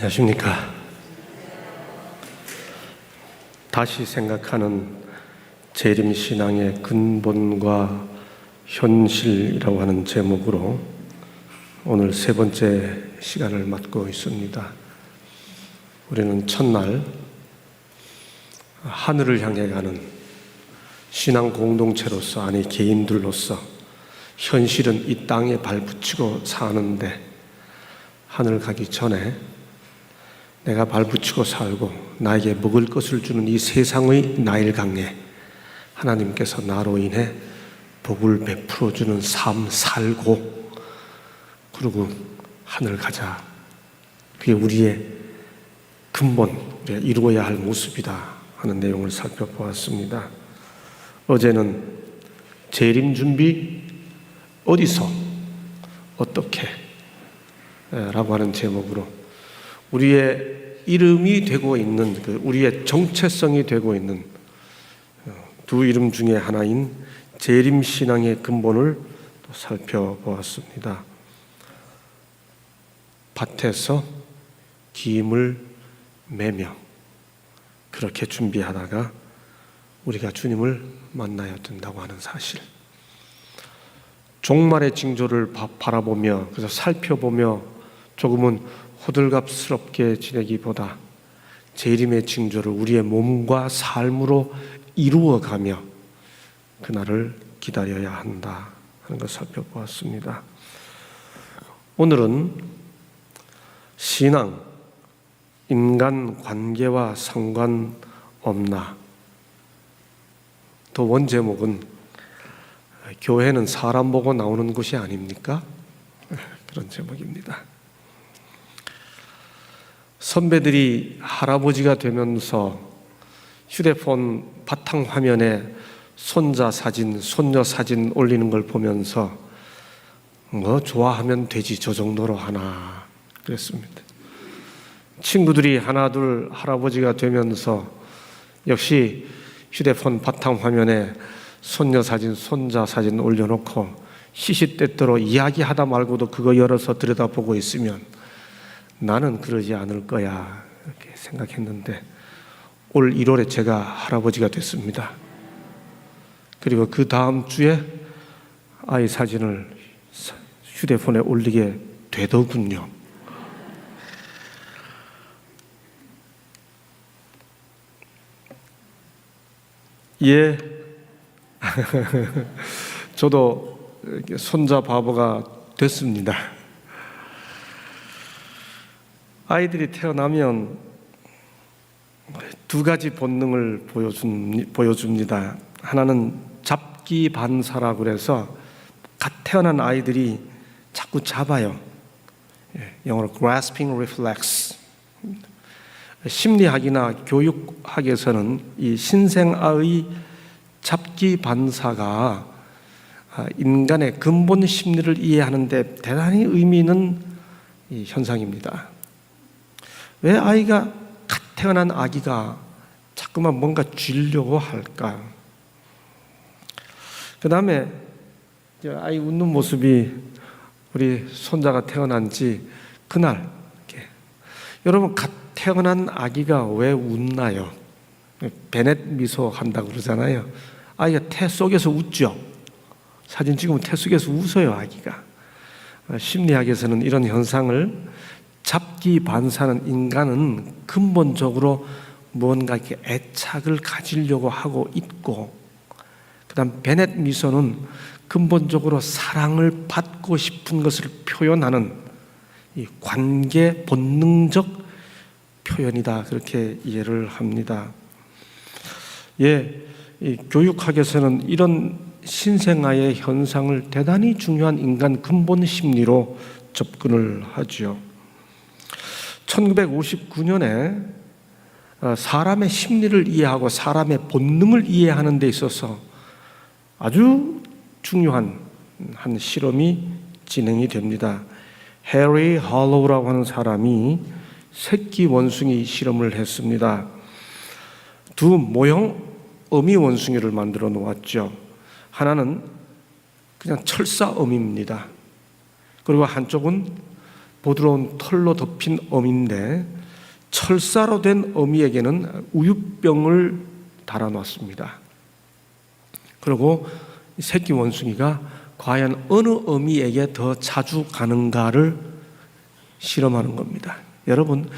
안녕하십니까. 다시 생각하는 재림신앙의 근본과 현실이라고 하는 제목으로 오늘 세 번째 시간을 맡고 있습니다. 우리는 첫날 하늘을 향해 가는 신앙 공동체로서, 아니 개인들로서 현실은 이 땅에 발붙이고 사는데, 하늘 가기 전에 내가 발붙이고 살고 나에게 먹을 것을 주는 이 세상의 나일강에 하나님께서 나로 인해 복을 베풀어 주는 삶 살고, 그리고 하늘 가자. 그게 우리의 근본, 우리가 이루어야 할 모습이다 하는 내용을 살펴보았습니다. 어제는 재림 준비 어디서 어떻게 라고 하는 제목으로 우리의 이름이 되고 있는, 우리의 정체성이 되고 있는 두 이름 중에 하나인 재림신앙의 근본을 또 살펴보았습니다. 밭에서 기임을 매며 그렇게 준비하다가 우리가 주님을 만나야 된다고 하는 사실, 종말의 징조를 바라보며, 그래서 살펴보며 조금은 호들갑스럽게 지내기보다 재림의 징조를 우리의 몸과 삶으로 이루어가며 그날을 기다려야 한다 하는 것을 살펴보았습니다. 오늘은 신앙, 인간 관계와 상관없나? 또 원 제목은 교회는 사람 보고 나오는 곳이 아닙니까? 그런 제목입니다. 선배들이 할아버지가 되면서 휴대폰 바탕화면에 손자 사진, 손녀 사진 올리는 걸 보면서 좋아하면 되지, 저 정도로 하나 그랬습니다. 친구들이 하나둘 할아버지가 되면서 역시 휴대폰 바탕화면에 손녀 사진, 손자 사진 올려놓고 시시때때로 이야기하다 말고도 그거 열어서 들여다보고 있으면 나는 그러지 않을 거야 이렇게 생각했는데, 올 1월에 제가 할아버지가 됐습니다. 그리고 그 다음 주에 아이 사진을 휴대폰에 올리게 되더군요. 예, 저도 손자 바보가 됐습니다. 아이들이 태어나면 두 가지 본능을 보여줍니다. 하나는 잡기 반사라고 그래서 갓 태어난 아이들이 자꾸 잡아요. 영어로 grasping reflex. 심리학이나 교육학에서는 이 신생아의 잡기 반사가 인간의 근본 심리를 이해하는 데 대단히 의미 있는 이 현상입니다. 왜 아이가 갓 태어난 아기가 자꾸만 뭔가 쥐려고 할까? 그 다음에 아이 웃는 모습이, 우리 손자가 태어난 지 그날, 여러분 갓 태어난 아기가 왜 웃나요? 베넷 미소 한다고 그러잖아요. 아이가 태 속에서 웃죠. 사진 찍으면 태 속에서 웃어요, 아기가. 심리학에서는 이런 현상을 잡기 반사는 인간은 근본적으로 뭔가 이렇게 애착을 가지려고 하고 있고, 그 다음 베넷 미소는 근본적으로 사랑을 받고 싶은 것을 표현하는 이 관계 본능적 표현이다, 그렇게 이해를 합니다. 이 교육학에서는 이런 신생아의 현상을 대단히 중요한 인간 근본 심리로 접근을 하죠. 1959년에 사람의 심리를 이해하고 사람의 본능을 이해하는 데 있어서 아주 중요한 한 실험이 진행이 됩니다. 해리 할로우라고 하는 사람이 새끼 원숭이 실험을 했습니다. 두 모형 어미 원숭이를 만들어 놓았죠. 하나는 그냥 철사 어미입니다. 그리고 한쪽은 부드러운 털로 덮인 어미인데 철사로 된 어미에게는 우유병을 달아놨습니다. 그리고 새끼 원숭이가 과연 어느 어미에게 더 자주 가는가를 실험하는 겁니다. 여러분,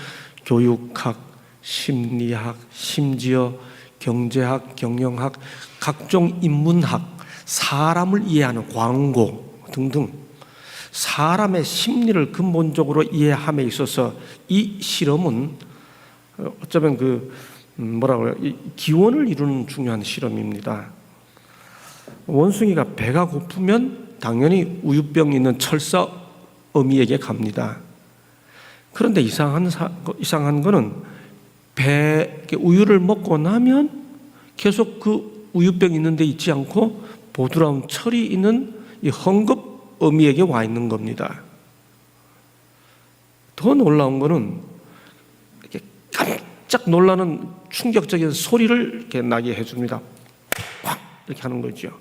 교육학, 심리학, 심지어 경제학, 경영학, 각종 인문학, 사람을 이해하는 광고 등등 사람의 심리를 근본적으로 이해함에 있어서 이 실험은 어쩌면 기원을 이루는 중요한 실험입니다. 원숭이가 배가 고프면 당연히 우유병 있는 철사 어미에게 갑니다. 그런데 이상한 거는 우유를 먹고 나면 계속 그 우유병 있는 데 있지 않고 부드러운 철이 있는 이 헝겊 어미에게 와 있는 겁니다. 더 놀라운 거는 이렇게 깜짝 놀라는 충격적인 소리를 이렇게 나게 해줍니다. 꽉 이렇게 하는 거죠.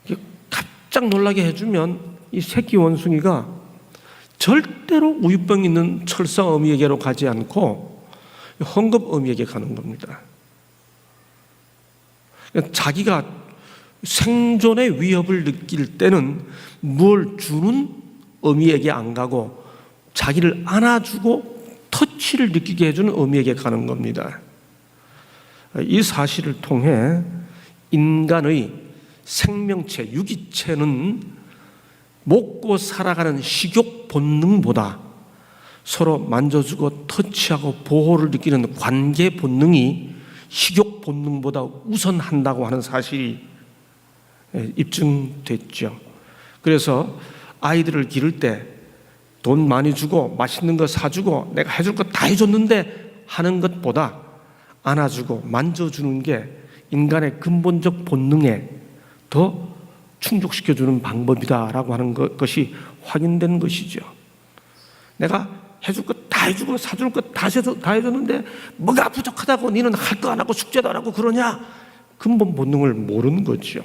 이렇게 깜짝 놀라게 해주면 이 새끼 원숭이가 절대로 우유병 있는 철사 어미에게로 가지 않고 헝겊 어미에게 가는 겁니다. 자기가 생존의 위협을 느낄 때는 뭘 주는 어미에게 안 가고 자기를 안아주고 터치를 느끼게 해주는 어미에게 가는 겁니다. 이 사실을 통해 인간의 생명체, 유기체는 먹고 살아가는 식욕 본능보다 서로 만져주고 터치하고 보호를 느끼는 관계 본능이 식욕 본능보다 우선한다고 하는 사실이 입증됐죠. 그래서 아이들을 기를 때 돈 많이 주고 맛있는 거 사주고 내가 해줄 거 다 해줬는데 하는 것보다 안아주고 만져주는 게 인간의 근본적 본능에 더 충족시켜주는 방법이다라고 하는 것이 확인된 것이죠. 내가 해줄 거 다 해주고 사줄 거 다 해줬는데 뭐가 부족하다고 너는 할 거 안 하고 숙제도 안 하고 그러냐? 근본 본능을 모르는 거죠.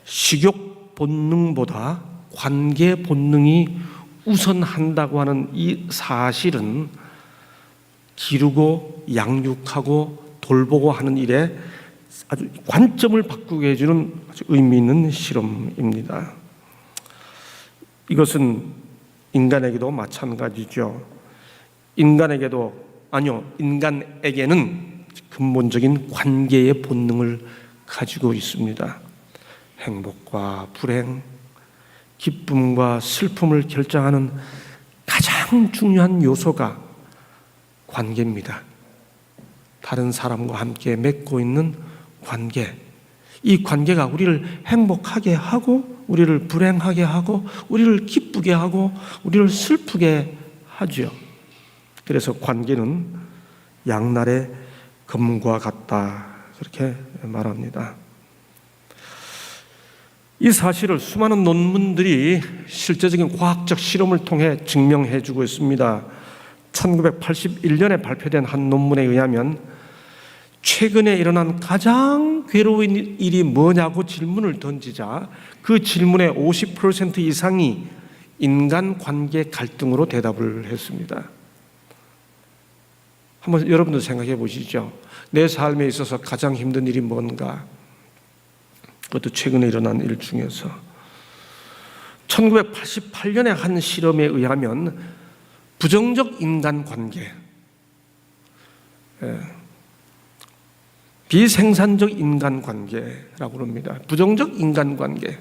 식욕 본능보다 관계 본능이 우선한다고 하는 이 사실은 기르고 양육하고 돌보고 하는 일에 아주 관점을 바꾸게 해주는 아주 의미 있는 실험입니다. 이것은 인간에게도 마찬가지죠. 인간에게는 근본적인 관계의 본능을 가지고 있습니다. 행복과 불행, 기쁨과 슬픔을 결정하는 가장 중요한 요소가 관계입니다. 다른 사람과 함께 맺고 있는 관계. 이 관계가 우리를 행복하게 하고 우리를 불행하게 하고 우리를 기쁘게 하고 우리를 슬프게 하죠. 그래서 관계는 양날의 검과 같다, 그렇게 말합니다. 이 사실을 수많은 논문들이 실제적인 과학적 실험을 통해 증명해 주고 있습니다. 1981년에 발표된 한 논문에 의하면 최근에 일어난 가장 괴로운 일이 뭐냐고 질문을 던지자 그 질문의 50% 이상이 인간관계 갈등으로 대답을 했습니다. 한번 여러분도 생각해 보시죠. 내 삶에 있어서 가장 힘든 일이 뭔가? 그것도 최근에 일어난 일 중에서 1988년에 한 실험에 의하면 부정적 인간관계, 비생산적 인간관계라고 합니다. 부정적 인간관계는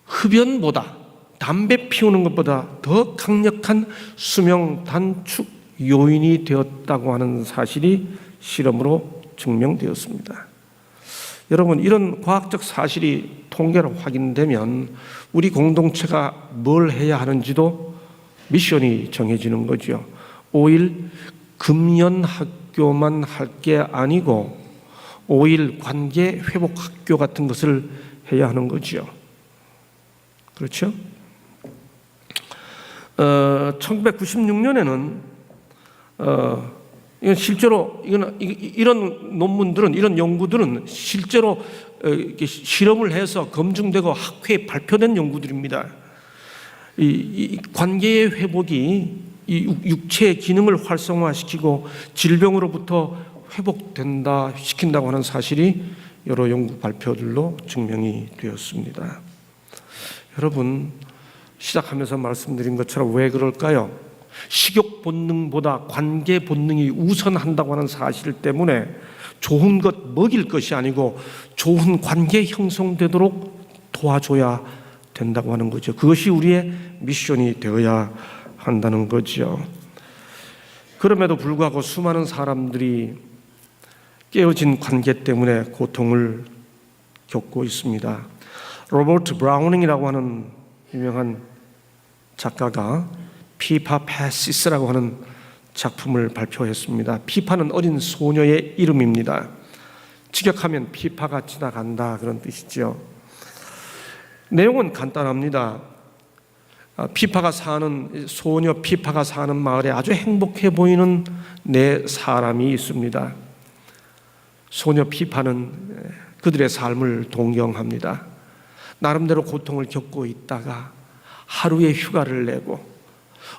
흡연보다, 담배 피우는 것보다 더 강력한 수명 단축 요인이 되었다고 하는 사실이 실험으로 증명되었습니다. 여러분, 이런 과학적 사실이 통계로 확인되면 우리 공동체가 뭘 해야 하는지도 미션이 정해지는 거죠. 5일 금연학교만 할 게 아니고 5일 관계 회복 학교 같은 것을 해야 하는 거죠. 그렇죠? 1996년에는 이건 실제로 이런 논문들은, 이런 연구들은 실제로 이렇게 실험을 해서 검증되고 학회에 발표된 연구들입니다. 이 관계의 회복이 이 육체의 기능을 활성화시키고 질병으로부터 회복된다 시킨다고 하는 사실이 여러 연구 발표들로 증명이 되었습니다. 여러분, 시작하면서 말씀드린 것처럼 왜 그럴까요? 식욕 본능보다 관계 본능이 우선한다고 하는 사실 때문에 좋은 것 먹일 것이 아니고 좋은 관계 형성되도록 도와줘야 된다고 하는 거죠. 그것이 우리의 미션이 되어야 한다는 거죠. 그럼에도 불구하고 수많은 사람들이 깨어진 관계 때문에 고통을 겪고 있습니다. 로버트 브라우닝이라고 하는 유명한 작가가 피파 패시스라고 하는 작품을 발표했습니다. 피파는 어린 소녀의 이름입니다. 직역하면 피파가 지나간다 그런 뜻이죠. 내용은 간단합니다. 소녀 피파가 사는 마을에 아주 행복해 보이는 네 사람이 있습니다. 소녀 피파는 그들의 삶을 동경합니다. 나름대로 고통을 겪고 있다가 하루의 휴가를 내고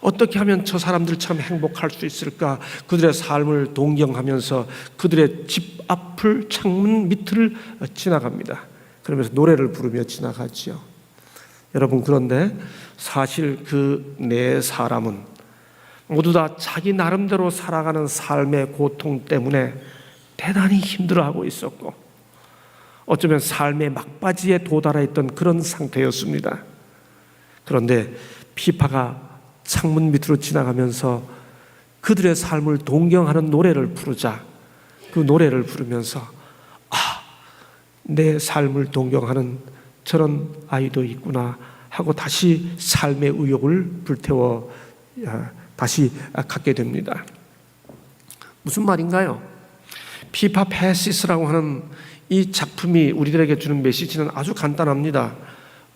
어떻게 하면 저 사람들처럼 행복할 수 있을까? 그들의 삶을 동경하면서 그들의 집 앞을 창문 밑을 지나갑니다. 그러면서 노래를 부르며 지나가지요. 여러분, 그런데 사실 그 네 사람은 모두 다 자기 나름대로 살아가는 삶의 고통 때문에 대단히 힘들어하고 있었고 어쩌면 삶의 막바지에 도달해 있던 그런 상태였습니다. 그런데 피파가 창문 밑으로 지나가면서 그들의 삶을 동경하는 노래를 부르자 그 노래를 부르면서 내 삶을 동경하는 저런 아이도 있구나 하고 다시 삶의 의욕을 불태워 다시 갖게 됩니다. 무슨 말인가요? 피파 패시스라고 하는 이 작품이 우리들에게 주는 메시지는 아주 간단합니다.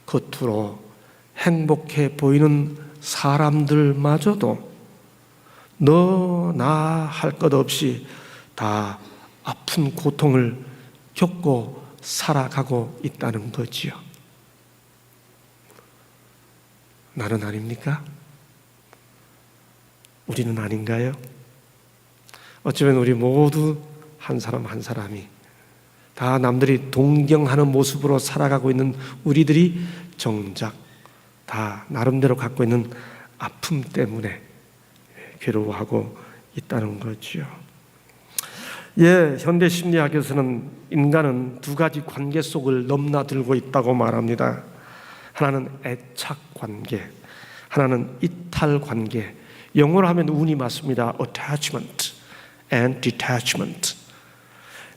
겉으로 행복해 보이는 사람들마저도 너 나 할 것 없이 다 아픈 고통을 겪고 살아가고 있다는 거지요. 나는 아닙니까? 우리는 아닌가요? 어쩌면 우리 모두 한 사람 한 사람이 다 남들이 동경하는 모습으로 살아가고 있는 우리들이 정작 다 나름대로 갖고 있는 아픔 때문에 괴로워하고 있다는 거죠. 현대 심리학에서는 인간은 두 가지 관계 속을 넘나들고 있다고 말합니다. 하나는 애착 관계, 하나는 이탈 관계. 영어로 하면 운이 맞습니다. attachment and detachment.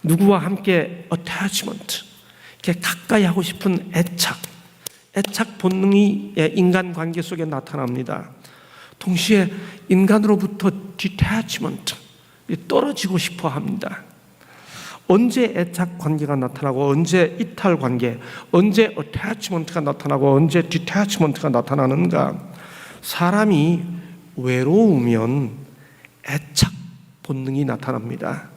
누구와 함께 attachment, 이렇게 가까이 하고 싶은 애착 본능이 인간 관계 속에 나타납니다. 동시에 인간으로부터 detachment, 떨어지고 싶어 합니다. 언제 애착 관계가 나타나고 언제 이탈 관계, 언제 attachment가 나타나고 언제 detachment가 나타나는가? 사람이 외로우면 애착 본능이 나타납니다.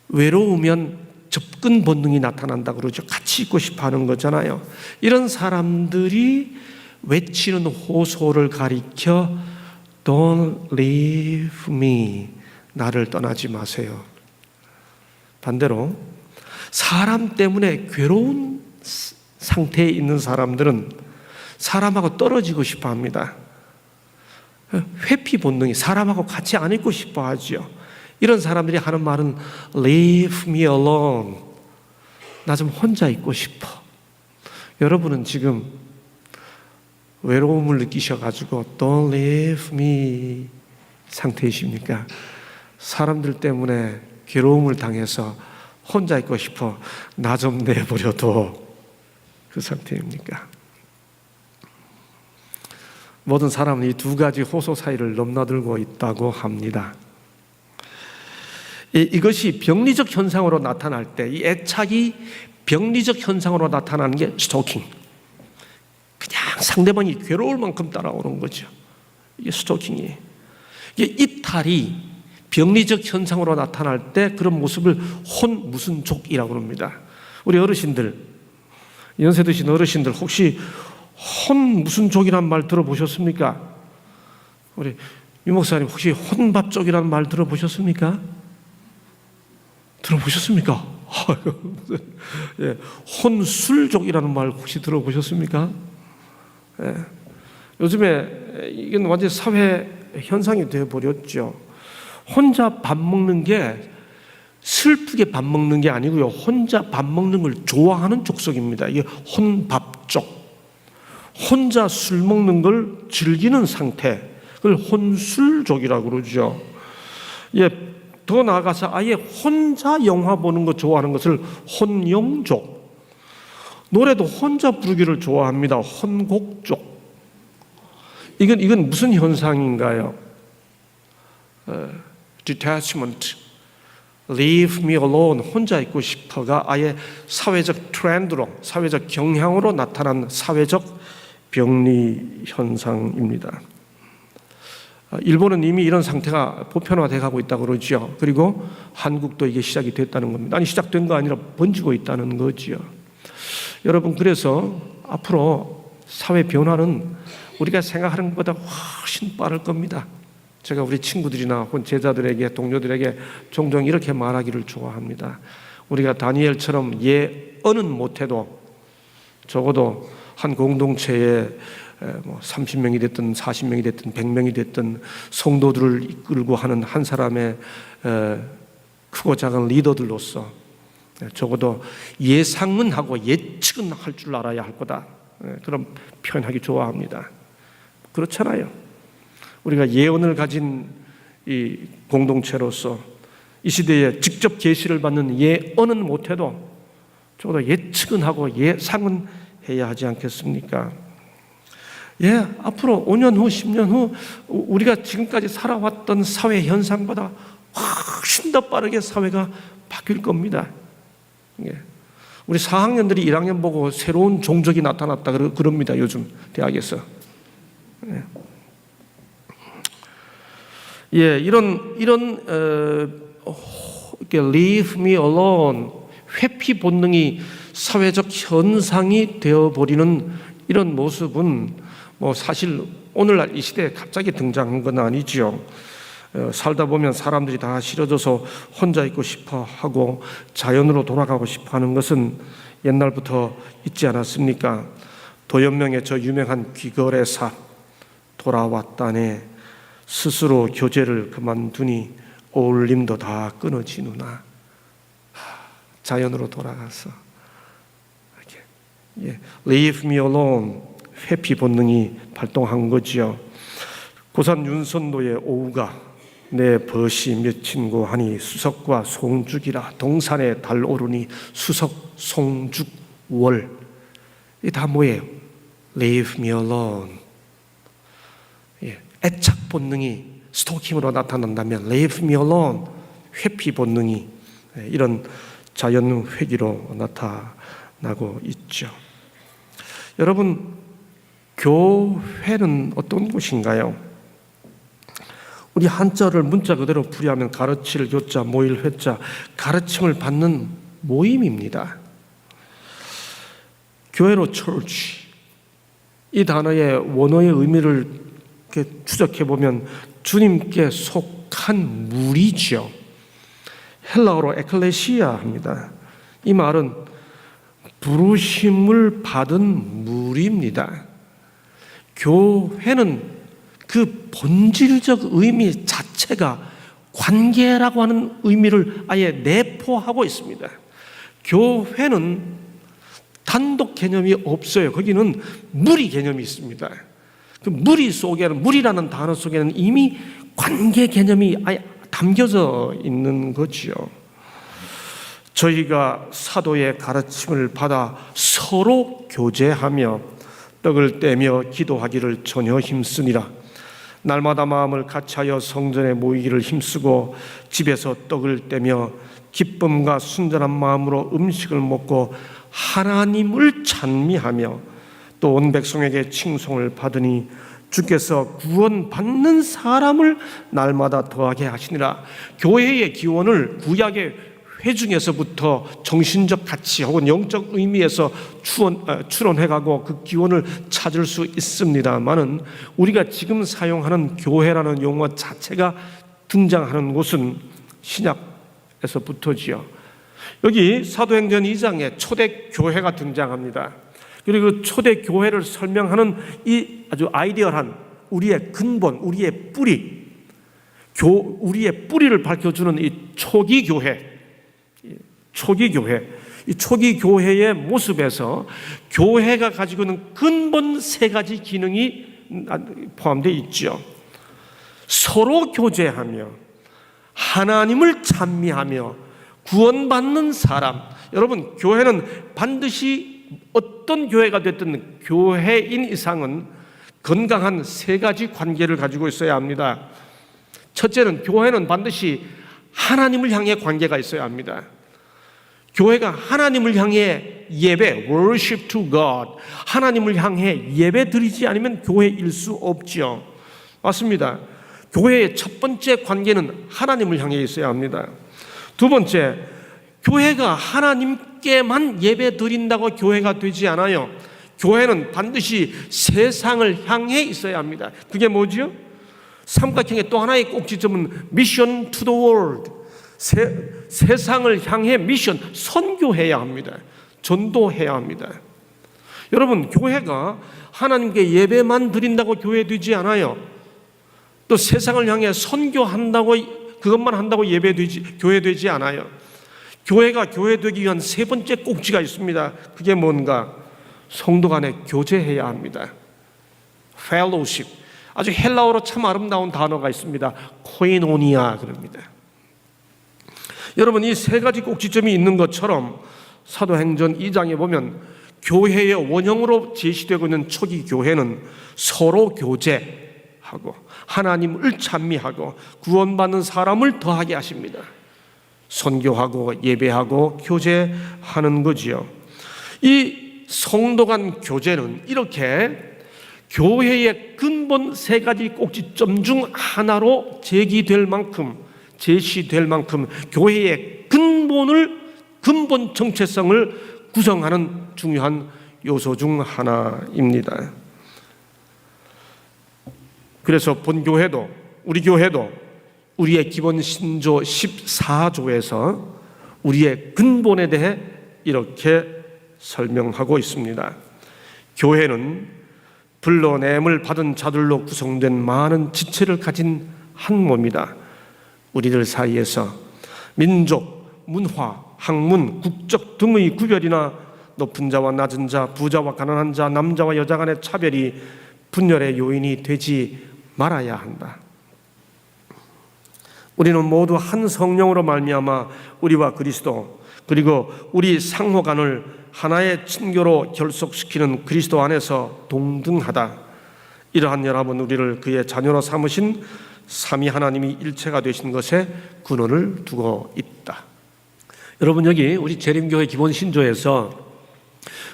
외로우면 접근 본능이 나타난다 그러죠. 같이 있고 싶어 하는 거잖아요. 이런 사람들이 외치는 호소를 가리켜 Don't leave me, 나를 떠나지 마세요. 반대로 사람 때문에 괴로운 상태에 있는 사람들은 사람하고 떨어지고 싶어 합니다. 회피 본능이 사람하고 같이 안 있고 싶어 하죠. 이런 사람들이 하는 말은 Leave me alone, 나 좀 혼자 있고 싶어. 여러분은 지금 외로움을 느끼셔가지고 Don't leave me 상태이십니까? 사람들 때문에 괴로움을 당해서 혼자 있고 싶어, 나 좀 내버려둬, 그 상태입니까? 모든 사람은 이 두 가지 호소 사이를 넘나들고 있다고 합니다. 이것이 병리적 현상으로 나타날 때, 이 애착이 병리적 현상으로 나타나는 게 스토킹. 그냥 상대방이 괴로울 만큼 따라오는 거죠. 이게 스토킹이에요. 이게 이탈이 병리적 현상으로 나타날 때 그런 모습을 혼무슨족이라고 합니다. 우리 어르신들, 연세 드신 어르신들 혹시 혼 무슨 족이란 말 들어보셨습니까? 우리 유 목사님 혹시 혼밥족이라는 말 들어보셨습니까? 들어보셨습니까? 예, 혼술족이라는 말 혹시 들어보셨습니까? 예, 요즘에 이건 완전 사회 현상이 되어버렸죠. 혼자 밥 먹는 게 슬프게 밥 먹는 게 아니고요, 혼자 밥 먹는 걸 좋아하는 족속입니다. 이게 혼밥족, 혼자 술 먹는 걸 즐기는 상태, 그걸 혼술족이라고 그러죠. 예, 더 나아가서 아예 혼자 영화 보는 거 좋아하는 것을 혼영족, 노래도 혼자 부르기를 좋아합니다. 혼곡족. 이건 무슨 현상인가요? detachment, leave me alone, 혼자 있고 싶어가 아예 사회적 트렌드로, 사회적 경향으로 나타난 사회적 병리 현상입니다. 일본은 이미 이런 상태가 보편화되어 가고 있다고 그러죠. 그리고 한국도 이게 시작이 됐다는 겁니다. 아니, 시작된 거 아니라 번지고 있다는 거죠. 여러분, 그래서 앞으로 사회 변화는 우리가 생각하는 것보다 훨씬 빠를 겁니다. 제가 우리 친구들이나 혹은 제자들에게, 동료들에게 종종 이렇게 말하기를 좋아합니다. 우리가 다니엘처럼 예언은 못해도 적어도 한 공동체에 30명이 됐든 40명이 됐든 100명이 됐든 성도들을 이끌고 하는 한 사람의 크고 작은 리더들로서 적어도 예상은 하고 예측은 할 줄 알아야 할 거다, 그런 표현하기 좋아합니다. 그렇잖아요. 우리가 예언을 가진 이 공동체로서 이 시대에 직접 계시를 받는 예언은 못해도 적어도 예측은 하고 예상은 해야 하지 않겠습니까? 예, 앞으로 5년 후, 10년 후 우리가 지금까지 살아왔던 사회 현상보다 훨씬 더 빠르게 사회가 바뀔 겁니다. 예. 우리 4학년들이 1학년 보고 새로운 종족이 나타났다 그럽니다. 요즘 대학에서. 예. 예, 이런 leave me alone, 회피 본능이 사회적 현상이 되어버리는 이런 모습은 사실 오늘날 이 시대에 갑자기 등장한 건 아니지요. 살다 보면 사람들이 다 싫어져서 혼자 있고 싶어 하고 자연으로 돌아가고 싶어 하는 것은 옛날부터 있지 않았습니까? 도연명의 저 유명한 귀거래사, 돌아왔다네 스스로 교제를 그만두니 어울림도 다 끊어지누나. 자연으로 돌아가서 이렇게 Leave me alone, 회피 본능이 발동한 거지요. 고산 윤선도의 오우가 내 벗이 맺힌고 하니 수석과 송죽이라. 동산에 달 오르니 수석, 송죽, 월. 이게 다 뭐예요? Leave me alone. 예, 애착 본능이 스토킹으로 나타난다면 Leave me alone, 회피 본능이 이런 자연 회귀로 나타나고 있죠. 여러분, 교회는 어떤 곳인가요? 우리 한자를 문자 그대로 풀이하면 가르칠 교자, 모일 회자, 가르침을 받는 모임입니다. 교회로 church, 이 단어의 원어의 의미를 이렇게 추적해 보면 주님께 속한 무리죠. 헬라어로 에클레시아 합니다. 이 말은 부르심을 받은 무리입니다. 교회는 그 본질적 의미 자체가 관계라고 하는 의미를 아예 내포하고 있습니다. 교회는 단독 개념이 없어요. 거기는 무리 개념이 있습니다. 그 무리 속에는, 무리라는 단어 속에는 이미 관계 개념이 아예 담겨져 있는 거지요. 저희가 사도의 가르침을 받아 서로 교제하며 떡을 떼며 기도하기를 전혀 힘쓰니라. 날마다 마음을 같이하여 성전에 모이기를 힘쓰고 집에서 떡을 떼며 기쁨과 순전한 마음으로 음식을 먹고 하나님을 찬미하며 또 온 백성에게 칭송을 받으니 주께서 구원받는 사람을 날마다 더하게 하시니라. 교회의 기원을 구약의 회중에서부터 정신적 가치 혹은 영적 의미에서 추론해가고 그 기원을 찾을 수 있습니다만은 우리가 지금 사용하는 교회라는 용어 자체가 등장하는 곳은 신약에서부터지요. 여기 사도행전 2장에 초대교회가 등장합니다. 그리고 그 초대교회를 설명하는 이 아주 아이디얼한 우리의 근본, 우리의 뿌리, 우리의 뿌리를 밝혀주는 이 초기교회, 이 초기교회의 모습에서 교회가 가지고 있는 근본 세 가지 기능이 포함되어 있죠. 서로 교제하며 하나님을 찬미하며 구원받는 사람. 여러분, 교회는 반드시 어떤 교회가 됐든 교회인 이상은 건강한 세 가지 관계를 가지고 있어야 합니다. 첫째는 교회는 반드시 하나님을 향해 관계가 있어야 합니다. 교회가 하나님을 향해 예배, worship to God, 하나님을 향해 예배 드리지 않으면 교회일 수 없지요. 맞습니다. 교회의 첫 번째 관계는 하나님을 향해 있어야 합니다. 두 번째, 교회가 하나님께만 예배 드린다고 교회가 되지 않아요. 교회는 반드시 세상을 향해 있어야 합니다. 그게 뭐지요? 삼각형의 또 하나의 꼭지점은 Mission to the world. 세상을 향해 미션, 선교해야 합니다. 전도해야 합니다. 여러분, 교회가 하나님께 예배만 드린다고 교회 되지 않아요. 또 세상을 향해 선교한다고, 그것만 한다고 교회 되지 않아요. 교회가 교회 되기 위한 세 번째 꼭지가 있습니다. 그게 뭔가? 성도 간에 교제해야 합니다. fellowship. 아주 헬라어로 참 아름다운 단어가 있습니다. 코이노니아 그럽니다. 여러분, 이 세 가지 꼭지점이 있는 것처럼 사도행전 2장에 보면 교회의 원형으로 제시되고 있는 초기 교회는 서로 교제하고 하나님을 찬미하고 구원받는 사람을 더하게 하십니다. 선교하고 예배하고 교제하는 거지요. 이 성도 간 교제는 이렇게 교회의 근본 세 가지 꼭지점 중 하나로 제시될 만큼 교회의 근본 정체성을 구성하는 중요한 요소 중 하나입니다. 그래서 본교회도, 우리 교회도 우리의 기본 신조 14조에서 우리의 근본에 대해 이렇게 설명하고 있습니다. 교회는 불러냄을 받은 자들로 구성된 많은 지체를 가진 한 몸이다. 우리들 사이에서 민족, 문화, 학문, 국적 등의 구별이나 높은 자와 낮은 자, 부자와 가난한 자, 남자와 여자 간의 차별이 분열의 요인이 되지 말아야 한다. 우리는 모두 한 성령으로 말미암아 우리와 그리스도, 그리고 우리 상호 간을 하나의 친교로 결속시키는 그리스도 안에서 동등하다. 이러한 연합은 우리를 그의 자녀로 삼으신 삼위 하나님이 일체가 되신 것에 근원을 두고 있다. 여러분, 여기 우리 재림교회 기본 신조에서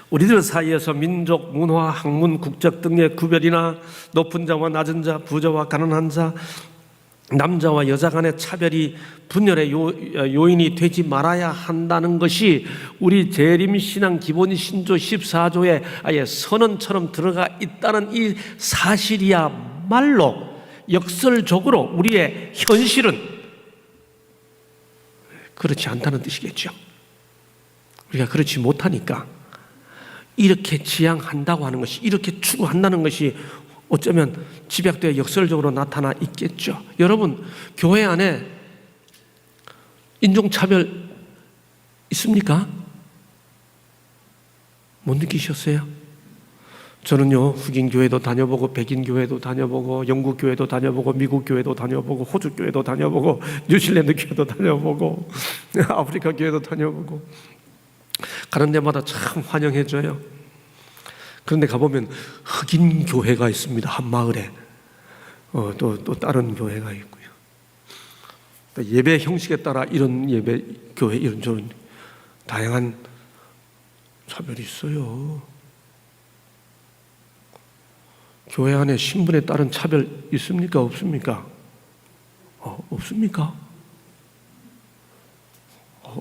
우리들 사이에서 민족, 문화, 학문, 국적 등의 구별이나 높은 자와 낮은 자, 부자와 가난한 자, 남자와 여자 간의 차별이 분열의 요인이 되지 말아야 한다는 것이 우리 재림신앙 기본 신조 14조에 아예 선언처럼 들어가 있다는 이 사실이야말로 역설적으로 우리의 현실은 그렇지 않다는 뜻이겠죠. 우리가 그렇지 못하니까 이렇게 지향한다고 하는 것이, 이렇게 추구한다는 것이 어쩌면 집약되어 역설적으로 나타나 있겠죠. 여러분, 교회 안에 인종차별 있습니까? 못 느끼셨어요? 저는요, 흑인 교회도 다녀보고 백인 교회도 다녀보고 영국 교회도 다녀보고 미국 교회도 다녀보고 호주 교회도 다녀보고 뉴질랜드 교회도 다녀보고 아프리카 교회도 다녀보고 가는 데마다 참 환영해줘요. 그런데 가보면 흑인 교회가 있습니다. 한 마을에 또 다른 교회가 있고요. 예배 형식에 따라 이런 예배 교회 이런 저런 다양한 차별이 있어요. 교회 안에 신분에 따른 차별 있습니까? 없습니까? 없습니까?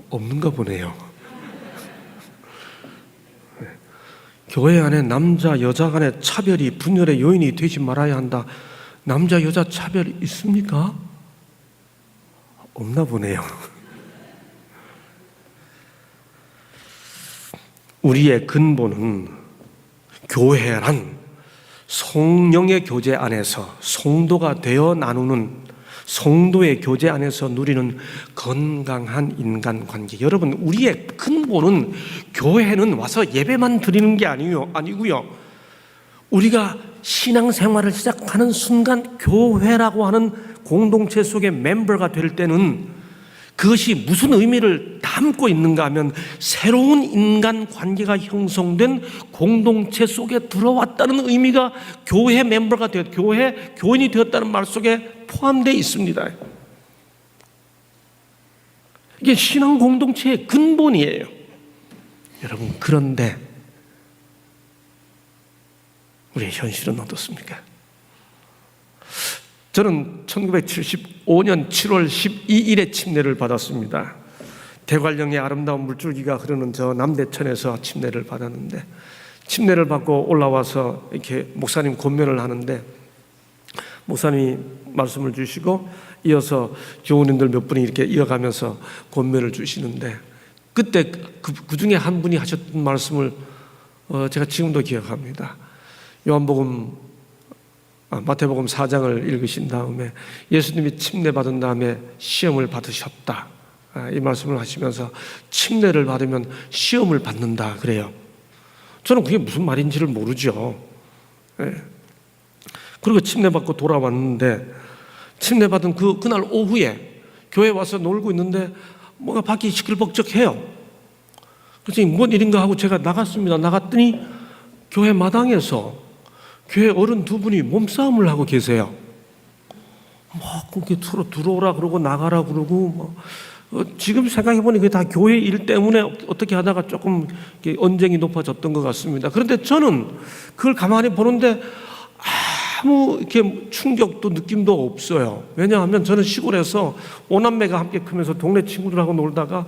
없는가 보네요. 교회 안에 남자 여자 간의 차별이 분열의 요인이 되지 말아야 한다. 남자 여자 차별이 있습니까? 없나 보네요. 우리의 근본은 교회란 성령의 교제 안에서 성도가 되어 나누는, 성도의 교제 안에서 누리는 건강한 인간관계. 여러분, 우리의 근본은, 교회는 와서 예배만 드리는 게 아니고요. 우리가 신앙생활을 시작하는 순간 교회라고 하는 공동체 속의 멤버가 될 때는 그것이 무슨 의미를 담고 있는가 하면, 새로운 인간관계가 형성된 공동체 속에 들어왔다는 의미가 교회 멤버가 교인이 되었다는 말 속에 포함되어 있습니다. 이게 신앙 공동체의 근본이에요. 여러분, 그런데 우리의 현실은 어떻습니까? 저는 1975년 7월 12일에 침례를 받았습니다. 대관령의 아름다운 물줄기가 흐르는 저 남대천에서 침례를 받았는데, 침례를 받고 올라와서 이렇게 목사님 권면을 하는데, 목사님이 말씀을 주시고 이어서 교우님들 몇 분이 이렇게 이어가면서 권면을 주시는데, 그때 그 중에 한 분이 하셨던 말씀을 제가 지금도 기억합니다. 마태복음 4장을 읽으신 다음에 예수님이 침례 받은 다음에 시험을 받으셨다, 이 말씀을 하시면서 침례를 받으면 시험을 받는다 그래요. 저는 그게 무슨 말인지를 모르죠. 그리고 침례 받고 돌아왔는데, 침례 받은 그날 오후에 교회 와서 놀고 있는데 뭔가 밖이 시끌벅적해요. 그래서 뭔 일인가 하고 제가 나갔습니다. 나갔더니 교회 마당에서 교회 어른 두 분이 몸싸움을 하고 계세요. 그렇게 서로 들어오라 그러고 나가라 그러고, 지금 생각해보니 그게 다 교회 일 때문에 어떻게 하다가 조금 언쟁이 높아졌던 것 같습니다. 그런데 저는 그걸 가만히 보는데 아무 이렇게 충격도 느낌도 없어요. 왜냐하면 저는 시골에서 오남매가 함께 크면서 동네 친구들하고 놀다가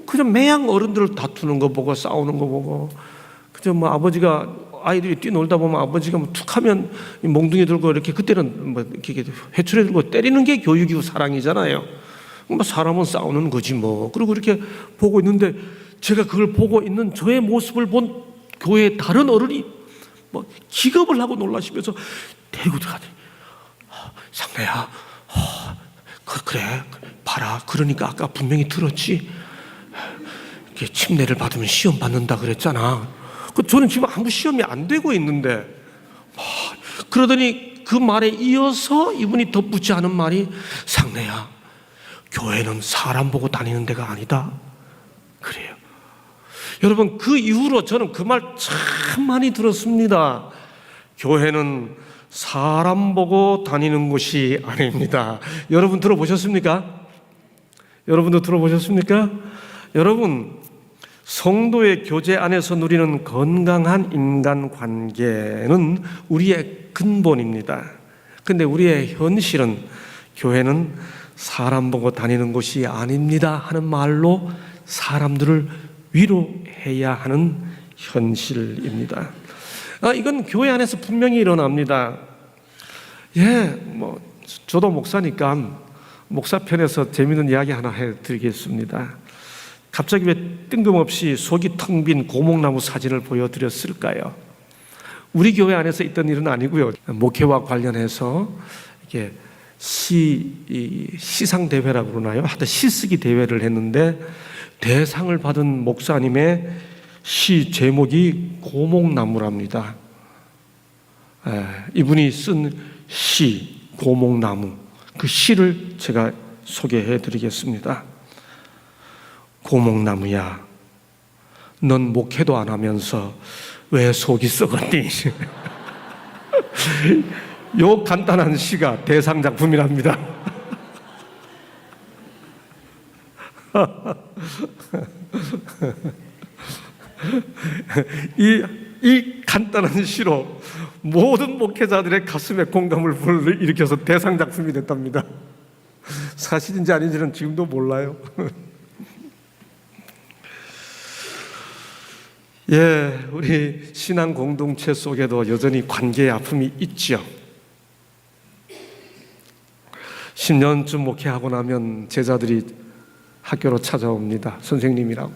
그냥 매양 어른들을 다투는 거 보고 싸우는 거 보고, 그저 아버지가 아이들이 뛰놀다 보면 아버지가 툭하면 몽둥이 들고 이렇게, 그때는 이렇게 회초리 들고 때리는 게 교육이고 사랑이잖아요. 사람은 싸우는 거지 뭐. 그리고 이렇게 보고 있는데, 제가 그걸 보고 있는 저의 모습을 본 교회의 다른 어른이 기겁을 하고 놀라시면서 데리고 들어가더니, 상래야, 그래 봐라, 그러니까 아까 분명히 들었지, 침례를 받으면 시험 받는다 그랬잖아. 저는 지금 아무 시험이 안 되고 있는데, 그러더니 그 말에 이어서 이분이 덧붙지 않은 말이, 상래야, 교회는 사람 보고 다니는 데가 아니다 그래요. 여러분, 그 이후로 저는 그 말 참 많이 들었습니다. 교회는 사람 보고 다니는 곳이 아닙니다. 여러분 들어보셨습니까? 여러분도 들어보셨습니까? 여러분, 성도의 교제 안에서 누리는 건강한 인간관계는 우리의 근본입니다. 그런데 우리의 현실은, 교회는 사람 보고 다니는 곳이 아닙니다 하는 말로 사람들을 위로해야 하는 현실입니다. 이건 교회 안에서 분명히 일어납니다. 저도 목사니까 목사편에서 재미있는 이야기 하나 해드리겠습니다. 갑자기 왜 뜬금없이 속이 텅 빈 고목나무 사진을 보여드렸을까요? 우리 교회 안에서 있던 일은 아니고요. 목회와 관련해서 이게 시상 대회라고 그러나요? 하여튼 시쓰기 대회를 했는데, 대상을 받은 목사님의 시 제목이 고목나무랍니다. 이분이 쓴 시 고목나무, 그 시를 제가 소개해 드리겠습니다. 고목나무야, 넌 목회도 안 하면서 왜 속이 썩었니? 요 간단한 시가 대상 작품이랍니다. 이 간단한 시로 모든 목회자들의 가슴에 공감을 불러일으켜서 대상 작품이 됐답니다. 사실인지 아닌지는 지금도 몰라요. 예, 우리 신앙 공동체 속에도 여전히 관계의 아픔이 있지요. 10년쯤 목회하고 나면 제자들이 학교로 찾아옵니다. 선생님이라고.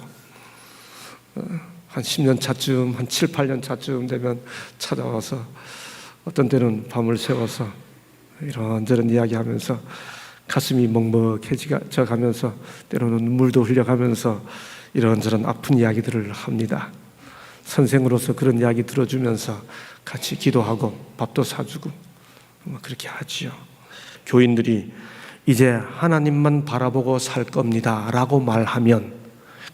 한 10년 차쯤, 한 7, 8년 차쯤 되면 찾아와서 어떤 때는 밤을 새워서 이런저런 이야기하면서 가슴이 먹먹해져 가면서 때로는 눈물도 흘려가면서 이런저런 아픈 이야기들을 합니다. 선생으로서 그런 이야기 들어주면서 같이 기도하고 밥도 사주고 그렇게 하지요. 교인들이 이제 하나님만 바라보고 살 겁니다 라고 말하면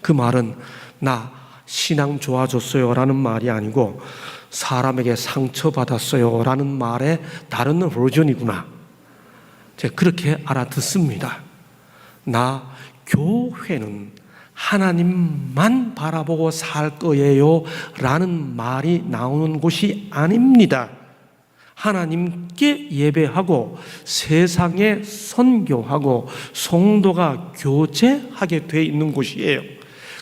그 말은 나 신앙 좋아졌어요 라는 말이 아니고 사람에게 상처받았어요 라는 말의 다른 버전이구나, 제가 그렇게 알아듣습니다. 나 교회는 하나님만 바라보고 살 거예요 라는 말이 나오는 곳이 아닙니다. 하나님께 예배하고 세상에 선교하고 성도가 교제하게 되어 있는 곳이에요.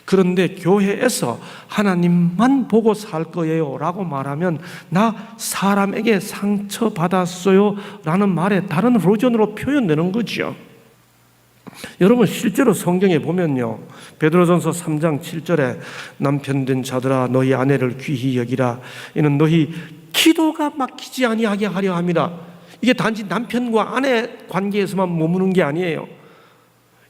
그런데 교회에서 하나님만 보고 살 거예요 라고 말하면 나 사람에게 상처받았어요 라는 말의 다른 버전으로 표현되는 거죠. 여러분, 실제로 성경에 보면요, 베드로전서 3장 7절에 남편 된 자들아 너희 아내를 귀히 여기라. 이는 너희 기도가 막히지 아니하게 하려 함이라. 이게 단지 남편과 아내 관계에서만 머무는 게 아니에요.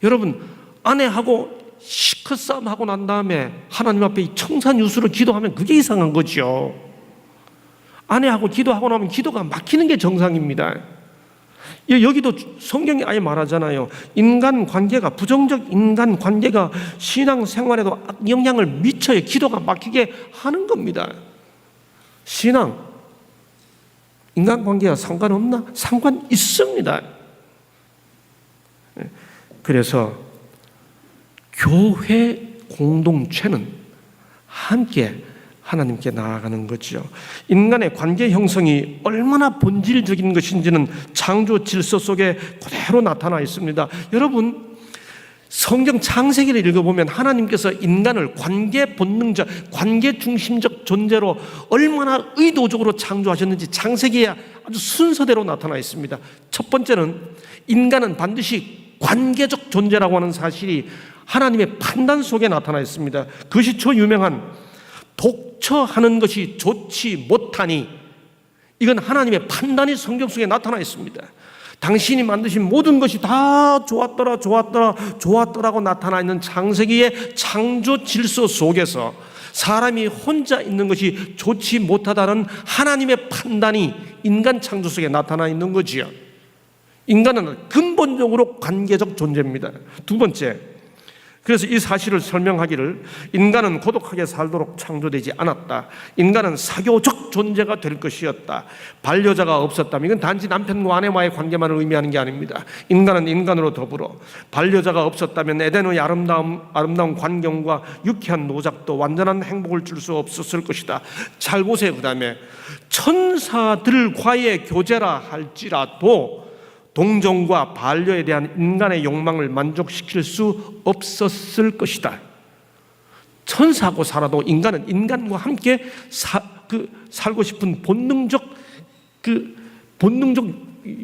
여러분, 아내하고 시컷 싸움하고 난 다음에 하나님 앞에 청산유수로 기도하면 그게 이상한 거죠. 아내하고 기도하고 나면 기도가 막히는 게 정상입니다. 여기도 성경이 아예 말하잖아요. 인간 관계가, 부정적 인간 관계가 신앙생활에도 영향을 미쳐요. 기도가 막히게 하는 겁니다. 신앙, 인간관계와 상관없나? 상관 있습니다. 그래서 교회 공동체는 함께 하나님께 나아가는 거죠. 인간의 관계 형성이 얼마나 본질적인 것인지는 창조 질서 속에 그대로 나타나 있습니다. 여러분, 성경 창세기를 읽어보면 하나님께서 인간을 관계 본능적, 관계 중심적 존재로 얼마나 의도적으로 창조하셨는지 창세기에 아주 순서대로 나타나 있습니다. 첫 번째는 인간은 반드시 관계적 존재라고 하는 사실이 하나님의 판단 속에 나타나 있습니다. 그것이 저 유명한 독처하는 것이 좋지 못하니, 이건 하나님의 판단이 성경 속에 나타나 있습니다. 당신이 만드신 모든 것이 다 좋았더라고 나타나 있는 창세기의 창조 질서 속에서 사람이 혼자 있는 것이 좋지 못하다는 하나님의 판단이 인간 창조 속에 나타나 있는 거지요. 인간은 근본적으로 관계적 존재입니다. 두 번째, 그래서 이 사실을 설명하기를 인간은 고독하게 살도록 창조되지 않았다. 인간은 사교적 존재가 될 것이었다. 반려자가 없었다면, 이건 단지 남편과 아내와의 관계만을 의미하는 게 아닙니다. 인간은 인간으로 더불어 반려자가 없었다면 에덴의 아름다운 광경과 유쾌한 노작도 완전한 행복을 줄 수 없었을 것이다. 잘 보세요. 그 다음에 천사들과의 교제라 할지라도 동정과 반려에 대한 인간의 욕망을 만족시킬 수 없었을 것이다. 천사하고 살아도 인간은 인간과 함께 살고 싶은 본능적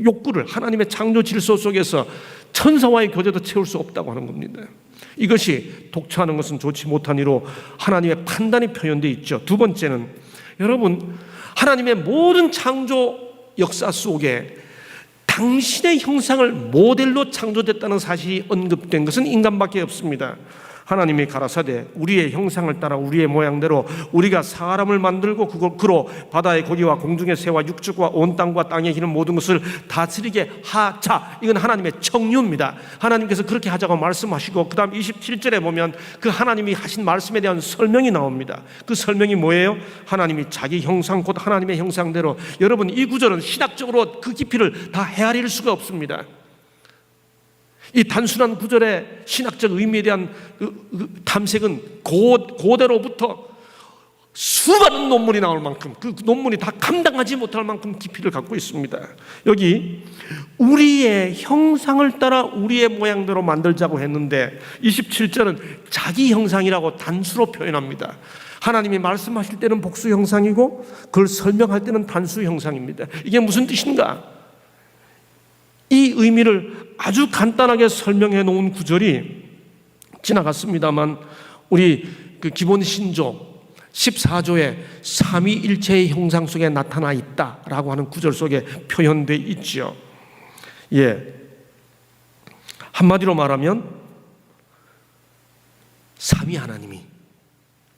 욕구를 하나님의 창조 질서 속에서 천사와의 교제도 채울 수 없다고 하는 겁니다. 이것이 독처하는 것은 좋지 못한 이로 하나님의 판단이 표현되어 있죠. 두 번째는, 여러분, 하나님의 모든 창조 역사 속에 당신의 형상을 모델로 창조됐다는 사실이 언급된 것은 인간밖에 없습니다. 하나님이 가라사대 우리의 형상을 따라 우리의 모양대로 우리가 사람을 만들고 그로 바다의 고기와 공중의 새와 육축과 온 땅과 땅에 기는 모든 것을 다스리게 하자. 이건 하나님의 청유입니다. 하나님께서 그렇게 하자고 말씀하시고, 그 다음 27절에 보면 그 하나님이 하신 말씀에 대한 설명이 나옵니다. 그 설명이 뭐예요? 하나님이 자기 형상 곧 하나님의 형상대로. 여러분, 이 구절은 신학적으로 그 깊이를 다 헤아릴 수가 없습니다. 이 단순한 구절의 신학적 의미에 대한 탐색은 고대로부터 수많은 논문이 나올 만큼 그 논문이 다 감당하지 못할 만큼 깊이를 갖고 있습니다. 여기 우리의 형상을 따라 우리의 모양대로 만들자고 했는데 27절은 자기 형상이라고 단수로 표현합니다. 하나님이 말씀하실 때는 복수 형상이고 그걸 설명할 때는 단수 형상입니다. 이게 무슨 뜻인가? 이 의미를 아주 간단하게 설명해 놓은 구절이 지나갔습니다만 우리 그 기본 신조 14조에 삼위일체의 형상 속에 나타나 있다라고 하는 구절 속에 표현되어 있죠. 한마디로 말하면 삼위 하나님이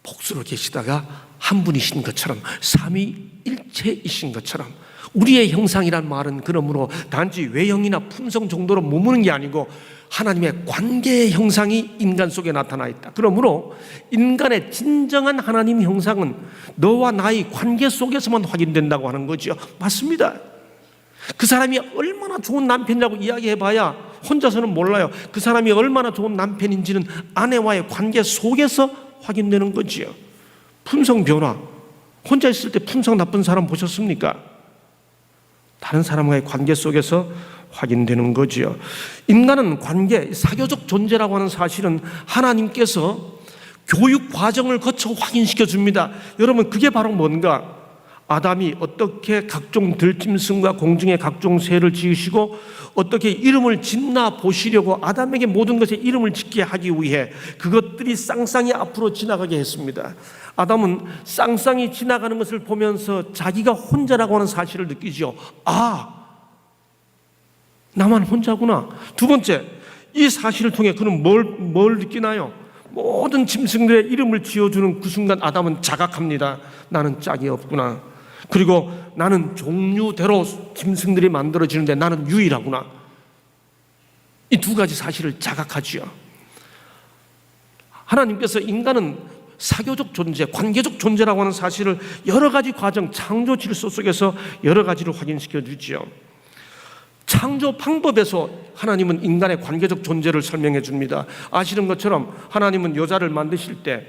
복수로 계시다가 한 분이신 것처럼 삼위일체이신 것처럼 우리의 형상이란 말은 그러므로 단지 외형이나 품성 정도로 머무는 게 아니고 하나님의 관계의 형상이 인간 속에 나타나 있다. 그러므로 인간의 진정한 하나님 형상은 너와 나의 관계 속에서만 확인된다고 하는 거죠. 맞습니다. 그 사람이 얼마나 좋은 남편이라고 이야기해봐야 혼자서는 몰라요. 그 사람이 얼마나 좋은 남편인지는 아내와의 관계 속에서 확인되는 거지요. 품성 변화, 혼자 있을 때 품성 나쁜 사람 보셨습니까? 다른 사람과의 관계 속에서 확인되는 거지요. 인간은 관계, 사교적 존재라고 하는 사실은 하나님께서 교육 과정을 거쳐 확인시켜 줍니다. 여러분, 그게 바로 뭔가? 아담이 어떻게 각종 들짐승과 공중의 각종 새를 지으시고 어떻게 이름을 짓나 보시려고 아담에게 모든 것에 이름을 짓게 하기 위해 그것들이 쌍쌍이 앞으로 지나가게 했습니다. 아담은 쌍쌍이 지나가는 것을 보면서 자기가 혼자라고 하는 사실을 느끼죠. 나만 혼자구나. 두 번째, 이 사실을 통해 그는 뭘 느끼나요? 모든 짐승들의 이름을 지어주는 그 순간 아담은 자각합니다. 나는 짝이 없구나. 그리고 나는 종류대로 짐승들이 만들어지는데 나는 유일하구나. 이 두 가지 사실을 자각하지요. 하나님께서 인간은 사교적 존재, 관계적 존재라고 하는 사실을 여러 가지 과정, 창조 질서 속에서 여러 가지로 확인시켜 주지요. 창조 방법에서 하나님은 인간의 관계적 존재를 설명해 줍니다. 아시는 것처럼 하나님은 여자를 만드실 때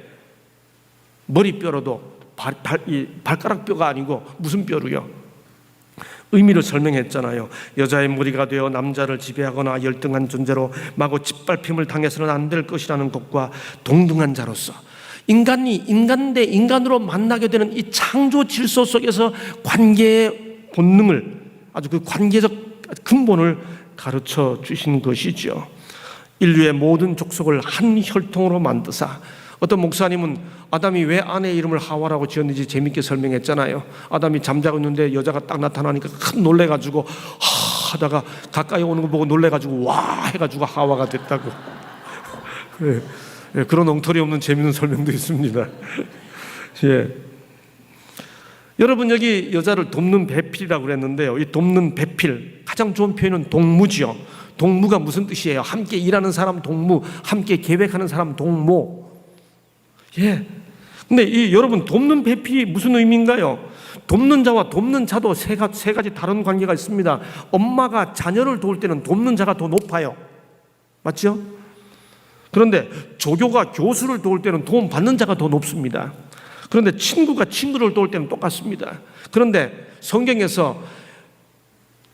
머리뼈로도 발가락 뼈가 아니고 무슨 뼈로요? 의미를 설명했잖아요. 여자의 머리가 되어 남자를 지배하거나 열등한 존재로 마구 짓밟힘을 당해서는 안 될 것이라는 것과 동등한 자로서 인간이 인간 대 인간으로 만나게 되는 이 창조 질서 속에서 관계의 본능을, 아주 그 관계적 근본을 가르쳐 주신 것이죠. 인류의 모든 족속을 한 혈통으로 만드사, 어떤 목사님은 아담이 왜 아내의 이름을 하와라고 지었는지 재밌게 설명했잖아요. 아담이 잠자고 있는데 여자가 딱 나타나니까 큰 놀래가지고 하다가 가까이 오는 거 보고 놀래가지고 와 해가지고 하와가 됐다고. 그런 엉터리 없는 재밌는 설명도 있습니다. 여러분, 여기 여자를 돕는 배필이라고 그랬는데요. 이 돕는 배필, 가장 좋은 표현은 동무지요. 동무가 무슨 뜻이에요? 함께 일하는 사람 동무, 함께 계획하는 사람 동무. 근데 여러분, 돕는 배필이 무슨 의미인가요? 돕는 자와 돕는 자도 세 가지 다른 관계가 있습니다. 엄마가 자녀를 도울 때는 돕는 자가 더 높아요. 맞죠? 그런데 조교가 교수를 도울 때는 도움 받는 자가 더 높습니다. 그런데 친구가 친구를 도울 때는 똑같습니다. 그런데 성경에서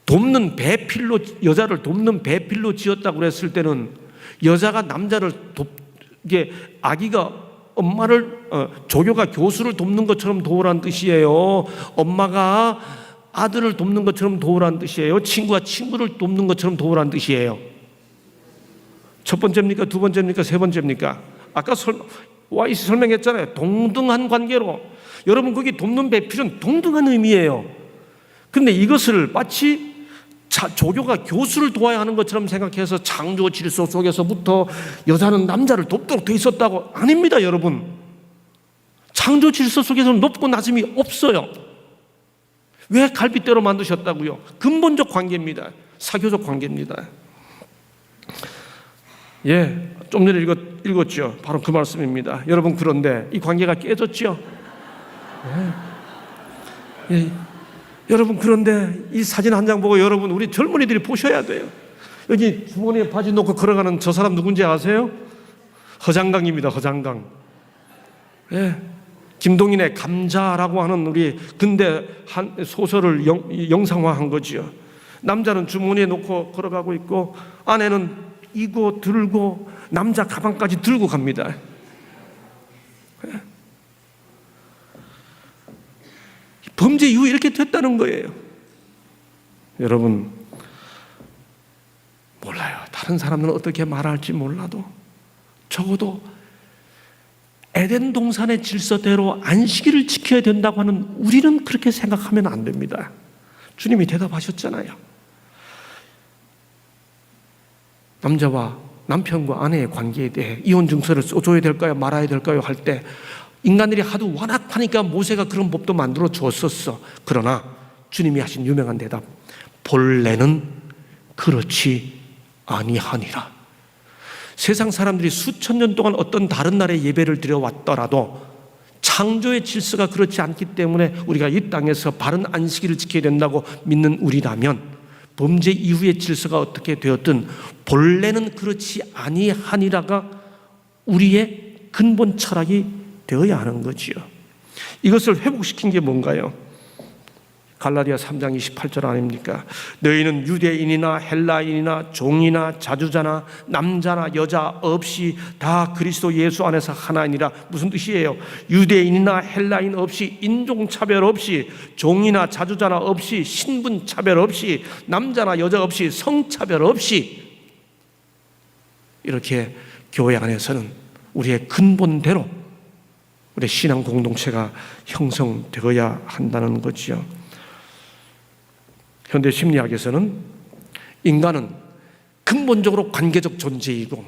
돕는 배필로, 여자를 돕는 배필로 지었다고 그랬을 때는 여자가 남자를 이게 아기가 엄마를 조교가 교수를 돕는 것처럼 도우라는 뜻이에요. 엄마가 아들을 돕는 것처럼 도우라는 뜻이에요. 친구가 친구를 돕는 것처럼 도우라는 뜻이에요. 첫 번째입니까? 두 번째입니까? 세 번째입니까? 아까 와이스 설명했잖아요. 동등한 관계로. 여러분, 거기 돕는 배필은 동등한 의미예요. 그런데 이것을 마치 조교가 교수를 도와야 하는 것처럼 생각해서 창조 질서 속에서부터 여자는 남자를 돕도록 돼 있었다고. 아닙니다, 여러분. 창조 질서 속에서는 높고 낮음이 없어요. 왜 갈빗대로 만드셨다고요? 근본적 관계입니다. 사교적 관계입니다. 좀 전에 읽었죠. 바로 그 말씀입니다. 여러분, 그런데 이 관계가 깨졌죠. 여러분, 그런데 이 사진 한 장 보고 여러분, 우리 젊은이들이 보셔야 돼요. 여기 주머니에 바지 놓고 걸어가는 저 사람 누군지 아세요? 허장강입니다. 허장강. 김동인의 감자라고 하는 우리 근대 한 소설을 영상화한 거지요. 남자는 주머니에 놓고 걸어가고 있고 아내는 이고 들고 남자 가방까지 들고 갑니다. 범죄 이후 이렇게 됐다는 거예요. 여러분, 몰라요. 다른 사람들은 어떻게 말할지 몰라도 적어도 에덴 동산의 질서대로 안식일을 지켜야 된다고 하는 우리는 그렇게 생각하면 안 됩니다. 주님이 대답하셨잖아요. 남자와 남편과 아내의 관계에 대해 이혼 증서를 써줘야 될까요? 말아야 될까요? 할 때 인간들이 하도 완악하니까 모세가 그런 법도 만들어 줬었어. 그러나 주님이 하신 유명한 대답, 본래는 그렇지 아니하니라. 세상 사람들이 수천 년 동안 어떤 다른 나라의 예배를 드려왔더라도 창조의 질서가 그렇지 않기 때문에 우리가 이 땅에서 바른 안식일을 지켜야 된다고 믿는 우리라면 범죄 이후의 질서가 어떻게 되었든 본래는 그렇지 아니하니라가 우리의 근본 철학이 되어야 하는 거지요. 이것을 회복시킨 게 뭔가요? 갈라디아 3장 28절 아닙니까? 너희는 유대인이나 헬라인이나 종이나 자주자나 남자나 여자 없이 다 그리스도 예수 안에서 하나이니라. 무슨 뜻이에요? 유대인이나 헬라인 없이, 인종차별 없이, 종이나 자주자나 없이, 신분차별 없이, 남자나 여자 없이, 성차별 없이, 이렇게 교회 안에서는 우리의 근본대로 우리의 신앙 공동체가 형성되어야 한다는 거지요. 현대 심리학에서는 인간은 근본적으로 관계적 존재이고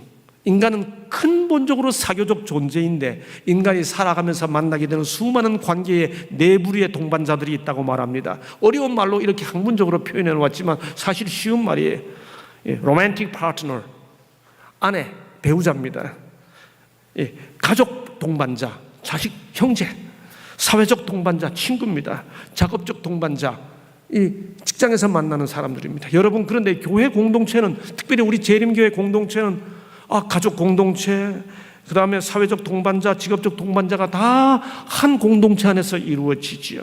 인간은 근본적으로 사교적 존재인데 인간이 살아가면서 만나게 되는 수많은 관계의 내부리의 동반자들이 있다고 말합니다. 어려운 말로 이렇게 학문적으로 표현해 놓았지만 사실 쉬운 말이에요. 로맨틱 파트너, 아내, 배우자입니다. 가족 동반자, 자식, 형제, 사회적 동반자, 친구입니다. 작업적 동반자, 이 직장에서 만나는 사람들입니다. 여러분, 그런데 교회 공동체는, 특별히 우리 재림교회 공동체는 가족 공동체, 그 다음에 사회적 동반자, 직업적 동반자가 다 한 공동체 안에서 이루어지지요.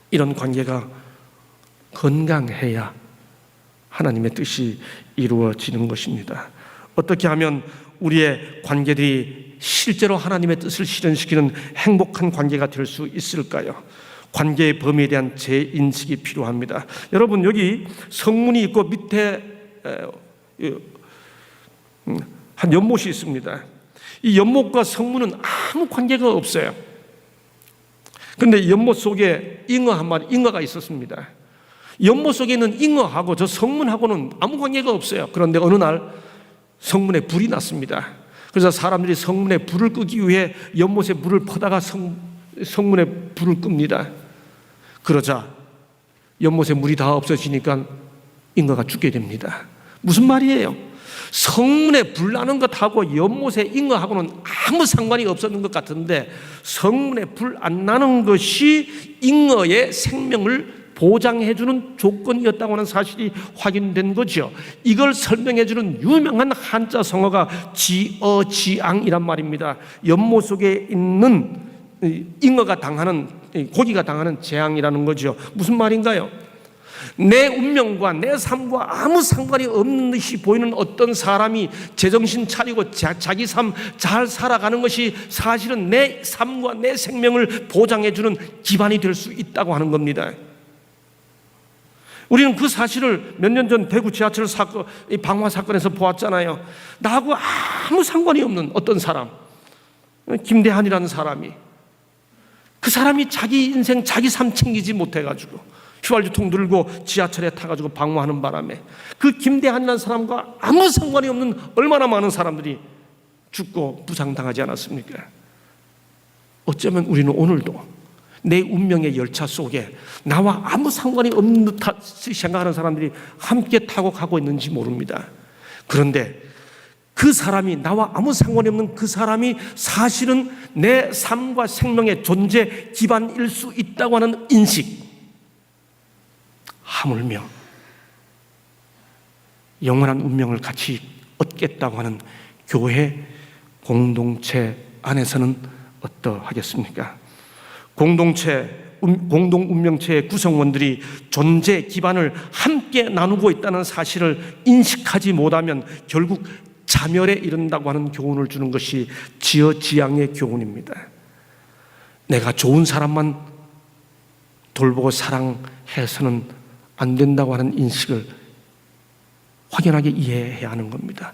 이런 관계가 건강해야 하나님의 뜻이 이루어지는 것입니다. 어떻게 하면 우리의 관계들이 실제로 하나님의 뜻을 실현시키는 행복한 관계가 될 수 있을까요? 관계의 범위에 대한 재인식이 필요합니다. 여러분, 여기 성문이 있고 밑에 한 연못이 있습니다. 이 연못과 성문은 아무 관계가 없어요. 그런데 연못 속에 잉어가 있었습니다. 연못 속에 있는 잉어하고 저 성문하고는 아무 관계가 없어요. 그런데 어느 날 성문에 불이 났습니다. 그래서 사람들이 성문에 불을 끄기 위해 연못에 물을 퍼다가 성문에 불을 끕니다. 그러자 연못에 물이 다 없어지니까 잉어가 죽게 됩니다. 무슨 말이에요? 성문에 불 나는 것하고 연못에 잉어하고는 아무 상관이 없었는 것 같은데 성문에 불 안 나는 것이 잉어의 생명을 보장해주는 조건이었다고 하는 사실이 확인된 거죠. 이걸 설명해주는 유명한 한자 성어가 지어지앙이란 말입니다. 연못 속에 있는 잉어가 당하는, 고기가 당하는 재앙이라는 거죠. 무슨 말인가요? 내 운명과 내 삶과 아무 상관이 없는 듯이 보이는 어떤 사람이 제정신 차리고 자기 삶 잘 살아가는 것이 사실은 내 삶과 내 생명을 보장해주는 기반이 될 수 있다고 하는 겁니다. 우리는 그 사실을 몇 년 전 대구 지하철 사건, 방화 사건에서 보았잖아요. 나하고 아무 상관이 없는 어떤 사람, 김대한이라는 사람이, 그 사람이 자기 인생, 자기 삶 챙기지 못해가지고 휘발유통 들고 지하철에 타가지고 방황하는 바람에 그 김대한이라는 사람과 아무 상관이 없는 얼마나 많은 사람들이 죽고 부상당하지 않았습니까? 어쩌면 우리는 오늘도 내 운명의 열차 속에 나와 아무 상관이 없는 듯 생각하는 사람들이 함께 타고 가고 있는지 모릅니다. 그런데 그 사람이, 나와 아무 상관이 없는 그 사람이 사실은 내 삶과 생명의 존재 기반일 수 있다고 하는 인식, 하물며 영원한 운명을 같이 얻겠다고 하는 교회 공동체 안에서는 어떠하겠습니까? 공동 운명체의 구성원들이 존재 기반을 함께 나누고 있다는 사실을 인식하지 못하면 결국 자멸에 이른다고 하는 교훈을 주는 것이 지어지양의 교훈입니다. 내가 좋은 사람만 돌보고 사랑해서는 안 된다고 하는 인식을 확연하게 이해해야 하는 겁니다.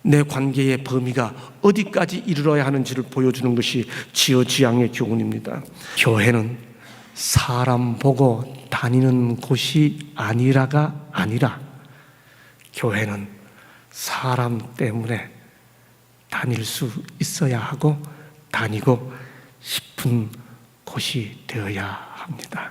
내 관계의 범위가 어디까지 이르러야 하는지를 보여주는 것이 지어지양의 교훈입니다. 교회는 사람 보고 다니는 곳이 아니라가 아니라 교회는 사람 때문에 다닐 수 있어야 하고 다니고 싶은 곳이 되어야 합니다.